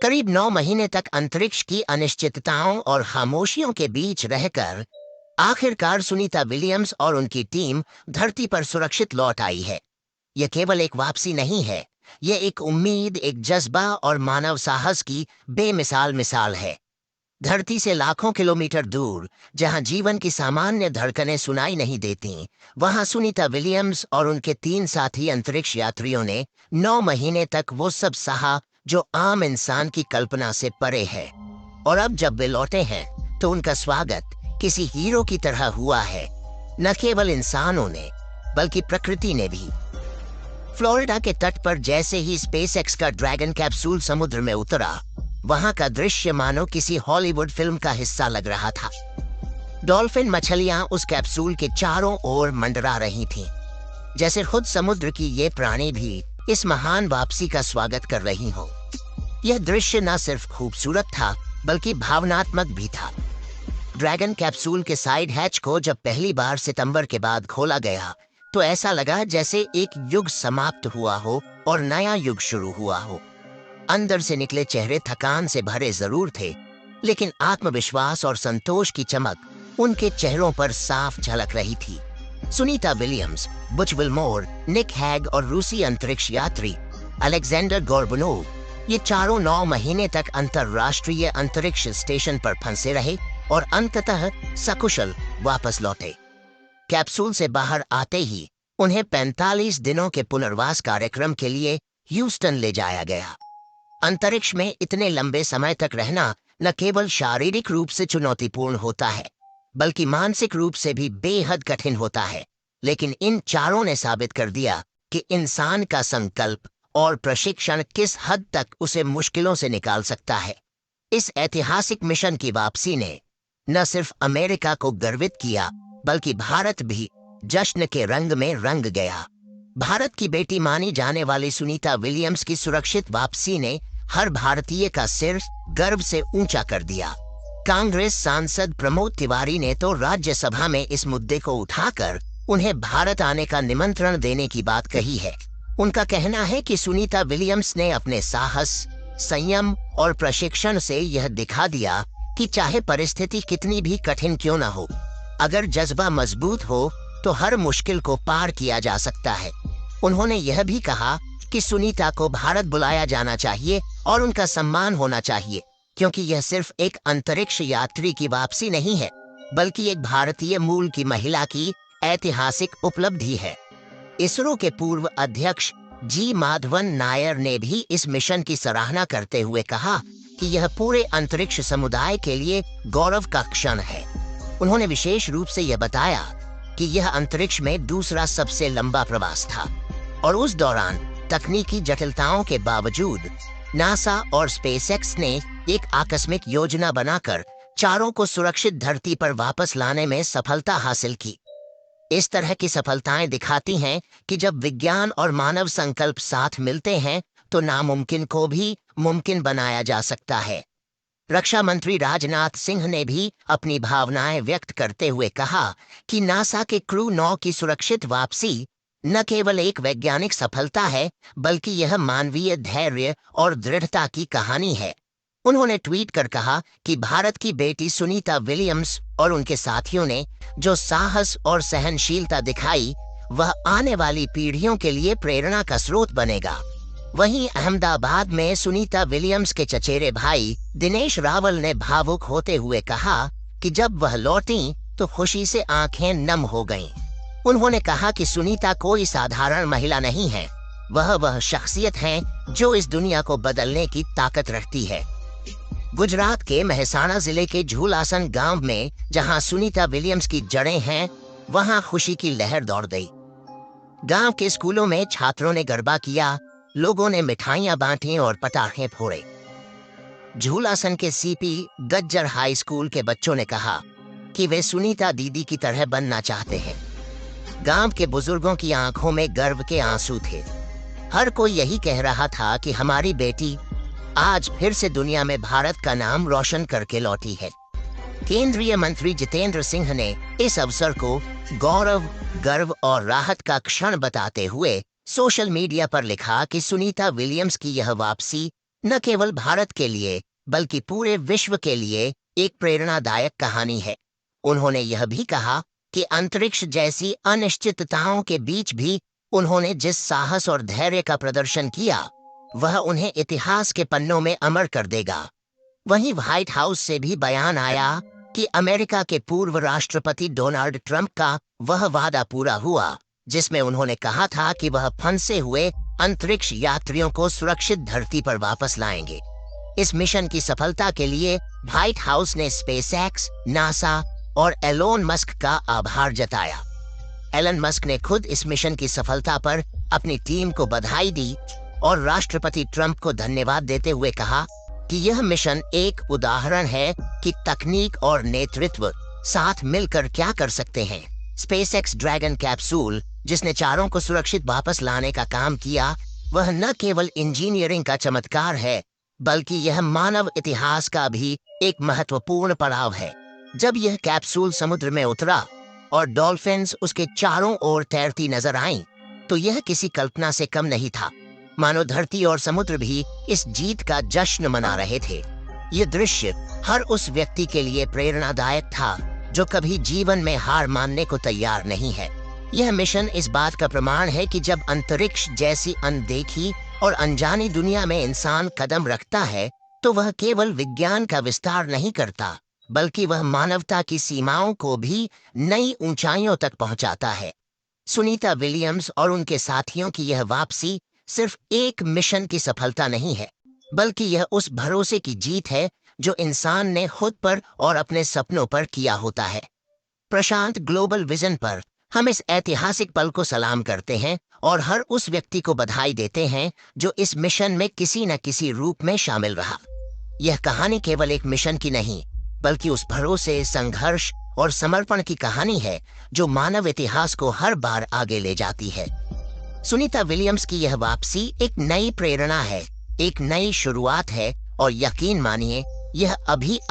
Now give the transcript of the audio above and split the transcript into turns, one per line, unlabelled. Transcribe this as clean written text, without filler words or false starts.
करीब 9 महीने तक अंतरिक्ष की अनिश्चितताओं और खामोशियों के बीच रहकर आखिरकार सुनीता विलियम्स और उनकी टीम धरती पर सुरक्षित लौट आई है। यह केवल एक वापसी नहीं है, यह एक उम्मीद, एक जज्बा और मानव साहस की बेमिसाल मिसाल है। धरती से लाखों किलोमीटर दूर, जहां जीवन की सामान्य धड़कनें सुनाई नहीं देती, वहां सुनीता विलियम्स और उनके 3 साथी अंतरिक्ष यात्रियों ने 9 महीने तक वो सब सहा जो आम इंसान की कल्पना से परे है। और अब जब वे लौटे हैं तो उनका स्वागत किसी हीरो की तरह हुआ है। न केवल इंसानों ने बल्कि प्रकृति ने भी। फ्लोरिडा के तट पर जैसे ही स्पेसएक्स का ड्रैगन कैप्सूल समुद्र में उतरा, वहां का दृश्य मानो किसी हॉलीवुड फिल्म का हिस्सा लग रहा था। डॉल्फिन मछलियां उस कैप्सूल के चारों ओर मंडरा रही थीं, जैसे खुद समुद्र की ये प्राणी भी इस महान वापसी का स्वागत कर रही हो। यह दृश्य न सिर्फ खूबसूरत था बल्कि भावनात्मक भी था। ड्रैगन कैप्सूल के साइड हैच को जब पहली बार सितंबर के बाद खोला गया तो ऐसा लगा जैसे एक युग समाप्त हुआ हो और नया युग शुरू हुआ हो। अंदर से निकले चेहरे थकान से भरे जरूर थे, लेकिन आत्मविश्वास और संतोष की चमक उनके चेहरों पर साफ झलक रही थी। सुनीता विलियम्स, बुच विल्मोर, निक हैग और रूसी अंतरिक्ष यात्री अलेक्जेंडर गोर्बनोव, ये चारों 9 महीने तक अंतरराष्ट्रीय अंतरिक्ष स्टेशन पर फंसे रहे और अंततः सकुशल वापस लौटे। कैप्सूल से बाहर आते ही उन्हें 45 दिनों के पुनर्वास कार्यक्रम के लिए ह्यूस्टन ले जाया गया। अंतरिक्ष में इतने लंबे समय तक रहना न केवल शारीरिक रूप से चुनौतीपूर्ण होता है बल्कि मानसिक रूप से भी बेहद कठिन होता है। लेकिन इन चारों ने साबित कर दिया कि इंसान का संकल्प और प्रशिक्षण किस हद तक उसे मुश्किलों से निकाल सकता है। इस ऐतिहासिक मिशन की वापसी ने न सिर्फ अमेरिका को गर्वित किया बल्कि भारत भी जश्न के रंग में रंग गया। भारत की बेटी मानी जाने वाली सुनीता विलियम्स की सुरक्षित वापसी ने हर भारतीय का सिर गर्व से ऊंचा कर दिया। कांग्रेस सांसद प्रमोद तिवारी ने तो राज्यसभा में इस मुद्दे को उठाकर उन्हें भारत आने का निमंत्रण देने की बात कही है। उनका कहना है कि सुनीता विलियम्स ने अपने साहस, संयम और प्रशिक्षण से यह दिखा दिया कि चाहे परिस्थिति कितनी भी कठिन क्यों न हो, अगर जज्बा मजबूत हो तो हर मुश्किल को पार किया जा सकता है। उन्होंने यह भी कहा कि सुनीता को भारत बुलाया जाना चाहिए और उनका सम्मान होना चाहिए, क्योंकि यह सिर्फ एक अंतरिक्ष यात्री की वापसी नहीं है बल्कि एक भारतीय मूल की महिला की ऐतिहासिक उपलब्धि है। इसरो के पूर्व अध्यक्ष जी माधवन नायर ने भी इस मिशन की सराहना करते हुए कहा कि यह पूरे अंतरिक्ष समुदाय के लिए गौरव का क्षण है। उन्होंने विशेष रूप से यह बताया कि यह अंतरिक्ष में दूसरा सबसे लंबा प्रवास था और उस दौरान तकनीकी जटिलताओं के बावजूद नासा और स्पेसएक्स ने एक आकस्मिक योजना बनाकर चारों को सुरक्षित धरती पर वापस लाने में सफलता हासिल की। इस तरह की सफलताएं दिखाती हैं कि जब विज्ञान और मानव संकल्प साथ मिलते हैं तो नामुमकिन को भी मुमकिन बनाया जा सकता है। रक्षा मंत्री राजनाथ सिंह ने भी अपनी भावनाएं व्यक्त करते हुए कहा कि नासा के क्रू 9 की सुरक्षित वापसी न केवल एक वैज्ञानिक सफलता है बल्कि यह मानवीय धैर्य और दृढ़ता की कहानी है। उन्होंने ट्वीट कर कहा कि भारत की बेटी सुनीता विलियम्स और उनके साथियों ने जो साहस और सहनशीलता दिखाई वह आने वाली पीढ़ियों के लिए प्रेरणा का स्रोत बनेगा। वहीं अहमदाबाद में सुनीता विलियम्स के चचेरे भाई दिनेश रावल ने भावुक होते हुए कहा कि जब वह लौटी तो खुशी से आंखें नम हो गईं। उन्होंने कहा कि सुनीता कोई साधारण महिला नहीं है, वह शख्सियत है जो इस दुनिया को बदलने की ताकत रखती है। गुजरात के मेहसाणा जिले के झूलासन गांव में जहां सुनीता विलियम्स की जड़ें हैं, वहां खुशी की लहर दौड़ गई। गांव के स्कूलों में छात्रों ने गरबा किया, लोगों ने मिठाइयां बांटी और पटाखे फोड़े। झूलासन के सीपी गज्जर हाई स्कूल के बच्चों ने कहा कि वे सुनीता दीदी की तरह बनना चाहते हैं। गांव के बुजुर्गों की आंखों में गर्व के आंसू थे। हर कोई यही कह रहा था कि हमारी बेटी आज फिर से दुनिया में भारत का नाम रोशन करके लौटी है। केंद्रीय मंत्री जितेंद्र सिंह ने इस अवसर को गौरव, गर्व और राहत का क्षण बताते हुए सोशल मीडिया पर लिखा कि सुनीता विलियम्स की यह वापसी न केवल भारत के लिए बल्कि पूरे विश्व के लिए एक प्रेरणादायक कहानी है। उन्होंने यह भी कहा कि अंतरिक्ष जैसी अनिश्चितताओं के बीच भी उन्होंने जिस साहस और धैर्य का प्रदर्शन किया, वह उन्हें इतिहास के पन्नों में अमर कर देगा। वहीं व्हाइट हाउस से भी बयान आया कि अमेरिका के पूर्व राष्ट्रपति डोनाल्ड ट्रंप का वह वादा पूरा हुआ जिसमें उन्होंने कहा था कि वह फंसे हुए अंतरिक्ष यात्रियों को सुरक्षित धरती पर वापस लाएंगे। इस मिशन की सफलता के लिए व्हाइट हाउस ने स्पेसएक्स, नासा और एलोन मस्क का आभार जताया। एलन मस्क ने खुद इस मिशन की सफलता पर अपनी टीम को बधाई दी और राष्ट्रपति ट्रंप को धन्यवाद देते हुए कहा कि यह मिशन एक उदाहरण है कि तकनीक और नेतृत्व साथ मिलकर क्या कर सकते हैं। स्पेसएक्स ड्रैगन कैप्सूल, जिसने चारों को सुरक्षित वापस लाने का काम किया, वह न केवल इंजीनियरिंग का चमत्कार है बल्कि यह मानव इतिहास का भी एक महत्वपूर्ण पड़ाव है। जब यह कैप्सूल समुद्र में उतरा और डॉल्फिन्स उसके चारों ओर तैरती नजर आईं, तो यह किसी कल्पना से कम नहीं था। मानो धरती और समुद्र भी इस जीत का जश्न मना रहे थे। ये दृश्य हर उस व्यक्ति के लिए प्रेरणादायक था जो कभी जीवन में हार मानने को तैयार नहीं है। यह मिशन इस बात का प्रमाण है कि जब अंतरिक्ष जैसी अनदेखी और अनजानी दुनिया में इंसान कदम रखता है, तो वह केवल विज्ञान का विस्तार नहीं करता, बल्कि वह मानवता की सीमाओं को भी नई ऊंचाइयों तक पहुंचाता है। सुनीता विलियम्स और उनके साथियों की यह वापसी सिर्फ एक मिशन की सफलता नहीं है, बल्कि यह उस भरोसे की जीत है जो इंसान ने खुद पर और अपने सपनों पर किया होता है। प्रशांत, ग्लोबल विजन पर हम इस ऐतिहासिक पल को सलाम करते हैं और हर उस व्यक्ति को बधाई देते हैं जो इस मिशन में किसी न किसी रूप में शामिल रहा। यह कहानी केवल एक मिशन की नहीं, बल्कि उस भरोसे, संघर्ष और समर्पण की कहानी है जो मानव इतिहास को हर बार आगे ले जाती है। सुनीता विलियम्स की यह वापसी एक नई प्रेरणा है, एक नई शुरुआत है और यकीन मानिए यह अभी